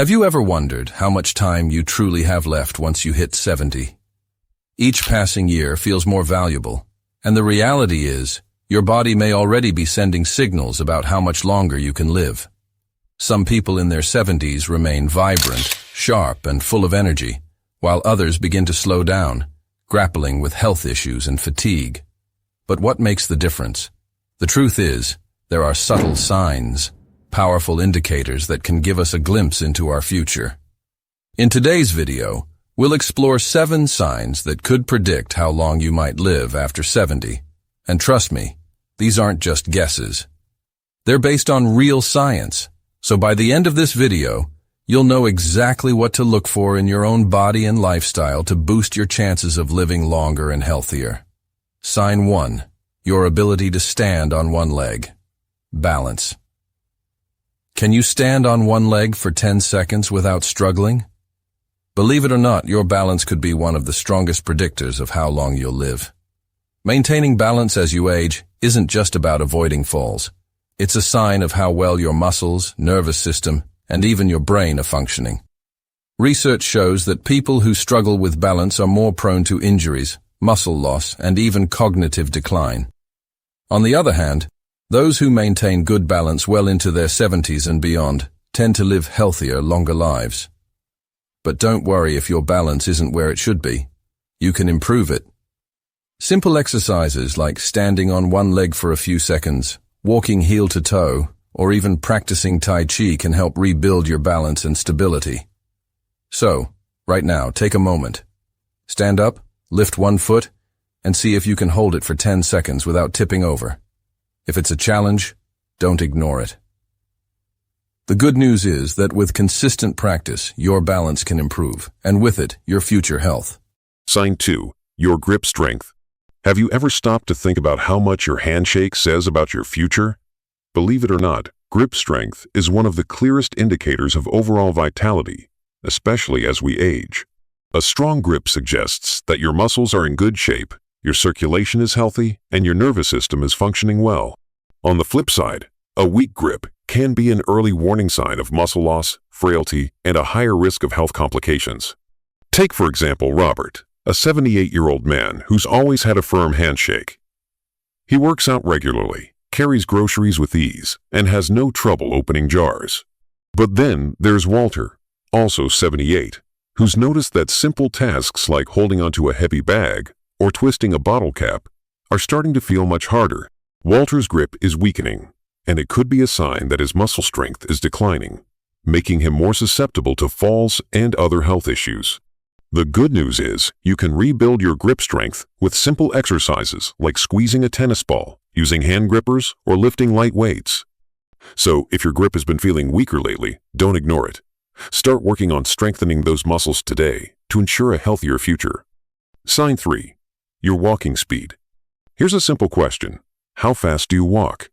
Have you ever wondered how much time you truly have left once you hit 70? Each passing year feels more valuable, and the reality is, your body may already be sending signals about how much longer you can live. Some people in their 70s remain vibrant, sharp, and full of energy, while others begin to slow down, grappling with health issues and fatigue. But what makes the difference? The truth is, there are subtle signs, powerful indicators that can give us a glimpse into our future. In today's video, we'll explore 7 signs that could predict how long you might live after 70. And trust me, these aren't just guesses. They're based on real science, so by the end of this video, you'll know exactly what to look for in your own body and lifestyle to boost your chances of living longer and healthier. Sign 1. Your ability to stand on one leg. Balance. Can you stand on one leg for 10 seconds without struggling? Believe it or not, your balance could be one of the strongest predictors of how long you'll live. Maintaining balance as you age isn't just about avoiding falls. It's a sign of how well your muscles, nervous system, and even your brain are functioning. Research shows that people who struggle with balance are more prone to injuries, muscle loss, and even cognitive decline. On the other hand, those who maintain good balance well into their 70s and beyond tend to live healthier, longer lives. But don't worry if your balance isn't where it should be. You can improve it. Simple exercises like standing on one leg for a few seconds, walking heel to toe, or even practicing Tai Chi can help rebuild your balance and stability. So, right now, take a moment. Stand up, lift one foot, and see if you can hold it for 10 seconds without tipping over. If it's a challenge, don't ignore it. The good news is that with consistent practice, your balance can improve, and with it, your future health. Sign 2. Your grip strength. Have you ever stopped to think about how much your handshake says about your future? Believe it or not, grip strength is one of the clearest indicators of overall vitality, especially as we age. A strong grip suggests that your muscles are in good shape, your circulation is healthy, and your nervous system is functioning well. On the flip side, a weak grip can be an early warning sign of muscle loss, frailty, and a higher risk of health complications. Take, for example, Robert, a 78-year-old man who's always had a firm handshake. He works out regularly, carries groceries with ease, and has no trouble opening jars. But then there's Walter, also 78, who's noticed that simple tasks like holding onto a heavy bag or twisting a bottle cap are starting to feel much harder. Walter's grip is weakening, and it could be a sign that his muscle strength is declining, making him more susceptible to falls and other health issues. The good news is you can rebuild your grip strength with simple exercises like squeezing a tennis ball, using hand grippers, or lifting light weights. So if your grip has been feeling weaker lately, don't ignore it. Start working on strengthening those muscles today to ensure a healthier future. Sign 3. Your walking speed. Here's a simple question. How fast do you walk?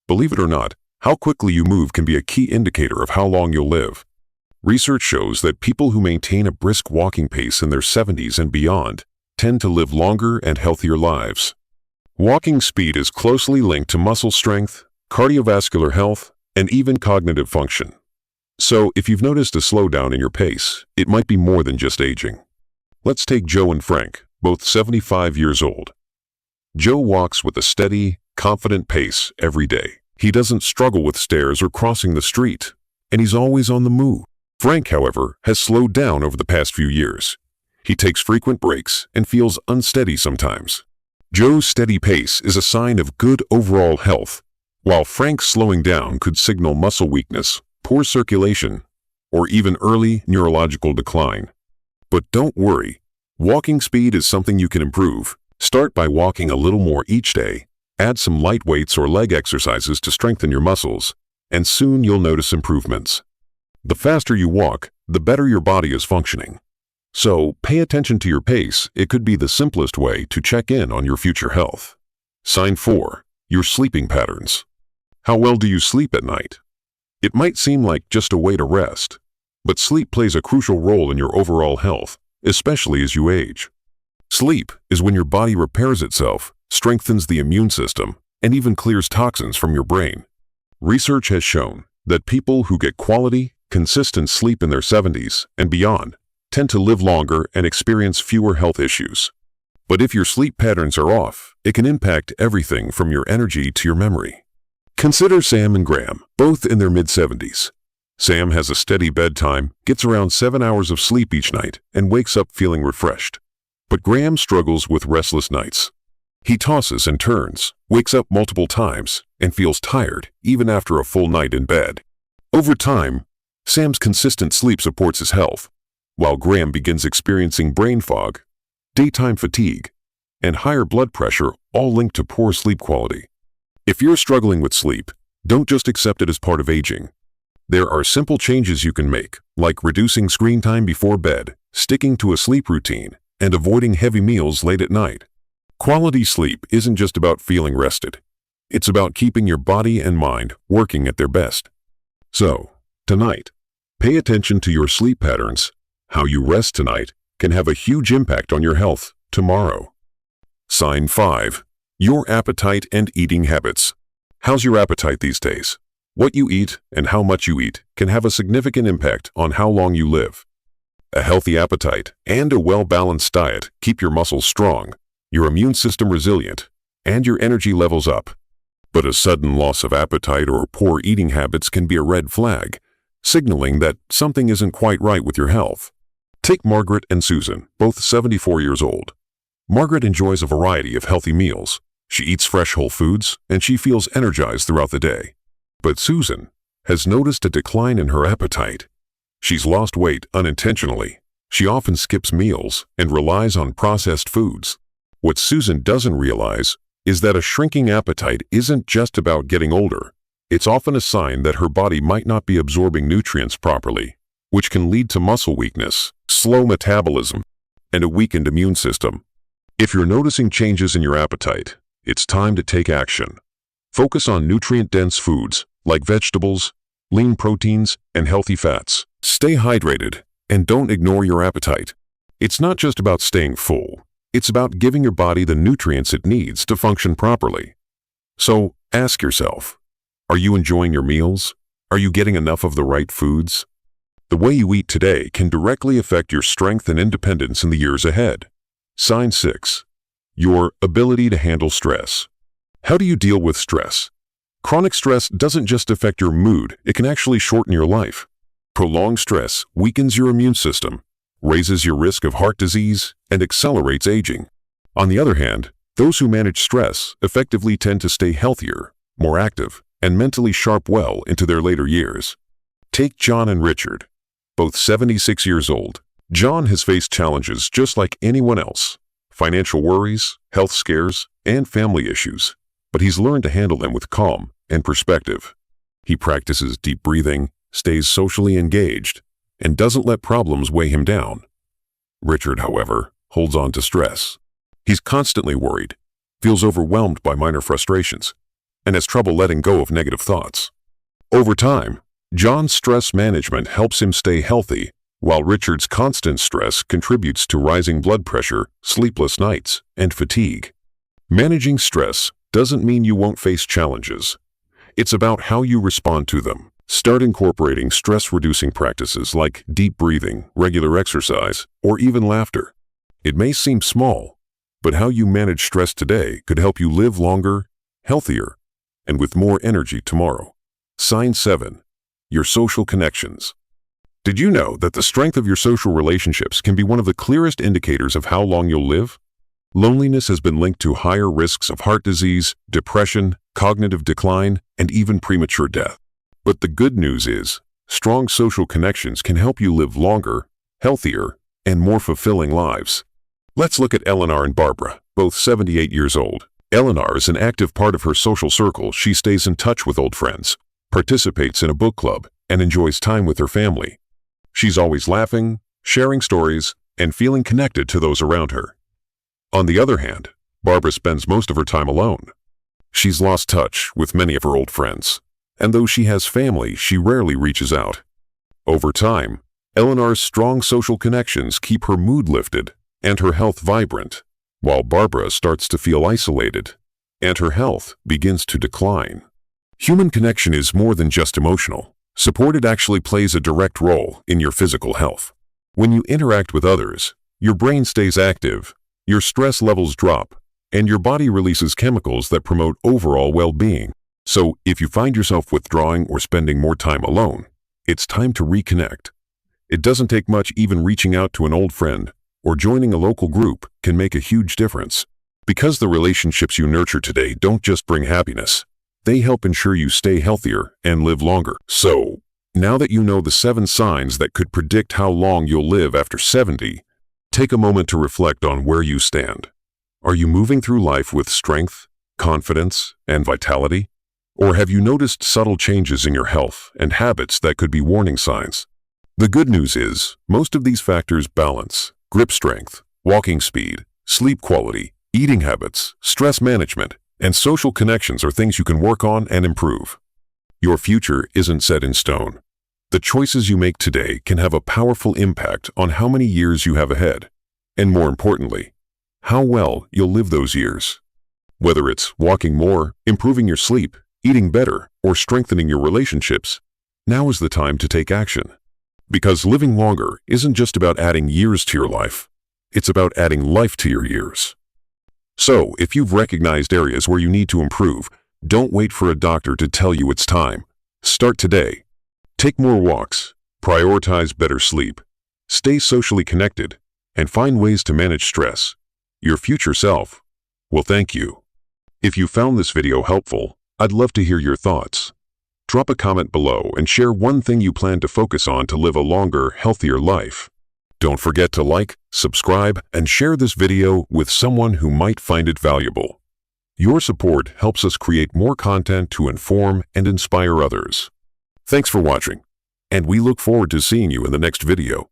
Believe it or not, how quickly you move can be a key indicator of how long you'll live. Research shows that people who maintain a brisk walking pace in their 70s and beyond tend to live longer and healthier lives. Walking speed is closely linked to muscle strength, cardiovascular health, and even cognitive function. So if you've noticed a slowdown in your pace, it might be more than just aging. Let's take Joe and Frank, both 75 years old. Joe walks with a steady, confident pace every day. He doesn't struggle with stairs or crossing the street, and he's always on the move. Frank, however, has slowed down over the past few years. He takes frequent breaks and feels unsteady sometimes. Joe's steady pace is a sign of good overall health, while Frank's slowing down could signal muscle weakness, poor circulation, or even early neurological decline. But don't worry, walking speed is something you can improve. Start by walking a little more each day, add some light weights or leg exercises to strengthen your muscles, and soon you'll notice improvements. The faster you walk, the better your body is functioning. So pay attention to your pace. It could be the simplest way to check in on your future health. Sign 4. Your sleeping patterns. How well do you sleep at night? It might seem like just a way to rest, but sleep plays a crucial role in your overall health, especially as you age. Sleep is when your body repairs itself, strengthens the immune system, and even clears toxins from your brain. Research has shown that people who get quality, consistent sleep in their 70s and beyond tend to live longer and experience fewer health issues. But if your sleep patterns are off, it can impact everything from your energy to your memory. Consider Sam and Graham, both in their mid-70s. Sam has a steady bedtime, gets around 7 hours of sleep each night, and wakes up feeling refreshed. But Graham struggles with restless nights. He tosses and turns, wakes up multiple times, and feels tired even after a full night in bed. Over time, Sam's consistent sleep supports his health, while Graham begins experiencing brain fog, daytime fatigue, and higher blood pressure, all linked to poor sleep quality. If you're struggling with sleep, don't just accept it as part of aging. There are simple changes you can make, like reducing screen time before bed, sticking to a sleep routine, and avoiding heavy meals late at night. Quality sleep isn't just about feeling rested. It's about keeping your body and mind working at their best. So, tonight, pay attention to your sleep patterns. How you rest tonight can have a huge impact on your health tomorrow. Sign 5. Your appetite and eating habits. How's your appetite these days? What you eat and how much you eat can have a significant impact on how long you live. A healthy appetite and a well-balanced diet keep your muscles strong, your immune system resilient, and your energy levels up. But a sudden loss of appetite or poor eating habits can be a red flag, signaling that something isn't quite right with your health. Take Margaret and Susan, both 74 years old. Margaret enjoys a variety of healthy meals. She eats fresh whole foods, and she feels energized throughout the day. But Susan has noticed a decline in her appetite. She's lost weight unintentionally. She often skips meals and relies on processed foods. What Susan doesn't realize is that a shrinking appetite isn't just about getting older. It's often a sign that her body might not be absorbing nutrients properly, which can lead to muscle weakness, slow metabolism, and a weakened immune system. If you're noticing changes in your appetite, it's time to take action. Focus on nutrient-dense foods like vegetables, lean proteins, and healthy fats. Stay hydrated and don't ignore your appetite. It's not just about staying full. It's about giving your body the nutrients it needs to function properly. So ask yourself, are you enjoying your meals? Are you getting enough of the right foods? The way you eat today can directly affect your strength and independence in the years ahead. Sign 6. Your ability to handle stress. How do you deal with stress? Chronic stress doesn't just affect your mood, it can actually shorten your life. Prolonged stress weakens your immune system, raises your risk of heart disease, and accelerates aging. On the other hand, those who manage stress effectively tend to stay healthier, more active, and mentally sharp well into their later years. Take John and Richard, both 76 years old. John has faced challenges just like anyone else: financial worries, health scares, and family issues. But he's learned to handle them with calm and perspective. He practices deep breathing, stays socially engaged, and doesn't let problems weigh him down. Richard, however, holds on to stress. He's constantly worried, feels overwhelmed by minor frustrations, and has trouble letting go of negative thoughts. Over time, John's stress management helps him stay healthy, while Richard's constant stress contributes to rising blood pressure, sleepless nights, and fatigue. Managing stress doesn't mean you won't face challenges. It's about how you respond to them. Start incorporating stress-reducing practices like deep breathing, regular exercise, or even laughter. It may seem small, but how you manage stress today could help you live longer, healthier, and with more energy tomorrow. Sign 7. Your social connections. Did you know that the strength of your social relationships can be one of the clearest indicators of how long you'll live? Loneliness has been linked to higher risks of heart disease, depression, cognitive decline, and even premature death. But the good news is, strong social connections can help you live longer, healthier, and more fulfilling lives. Let's look at Eleanor and Barbara, both 78 years old. Eleanor is an active part of her social circle. She stays in touch with old friends, participates in a book club, and enjoys time with her family. She's always laughing, sharing stories, and feeling connected to those around her. On the other hand, Barbara spends most of her time alone. She's lost touch with many of her old friends, and though she has family, she rarely reaches out. Over time, Eleanor's strong social connections keep her mood lifted and her health vibrant, while Barbara starts to feel isolated, and her health begins to decline. Human connection is more than just emotional. Support actually plays a direct role in your physical health. When you interact with others, your brain stays active, your stress levels drop, and your body releases chemicals that promote overall well-being. So, if you find yourself withdrawing or spending more time alone, it's time to reconnect. It doesn't take much. Even reaching out to an old friend or joining a local group can make a huge difference. Because the relationships you nurture today don't just bring happiness, they help ensure you stay healthier and live longer. So, now that you know the 7 signs that could predict how long you'll live after 70, take a moment to reflect on where you stand. Are you moving through life with strength, confidence, and vitality? Or have you noticed subtle changes in your health and habits that could be warning signs? The good news is, most of these factors balance: grip strength, walking speed, sleep quality, eating habits, stress management, and social connections are things you can work on and improve. Your future isn't set in stone. The choices you make today can have a powerful impact on how many years you have ahead, and more importantly, how well you'll live those years. Whether it's walking more, improving your sleep, eating better, or strengthening your relationships, now is the time to take action. Because living longer isn't just about adding years to your life, it's about adding life to your years. So, if you've recognized areas where you need to improve, don't wait for a doctor to tell you it's time. Start today. Take more walks, prioritize better sleep, stay socially connected, and find ways to manage stress. Your future self will thank you. If you found this video helpful, I'd love to hear your thoughts. Drop a comment below and share one thing you plan to focus on to live a longer, healthier life. Don't forget to like, subscribe, and share this video with someone who might find it valuable. Your support helps us create more content to inform and inspire others. Thanks for watching, and we look forward to seeing you in the next video.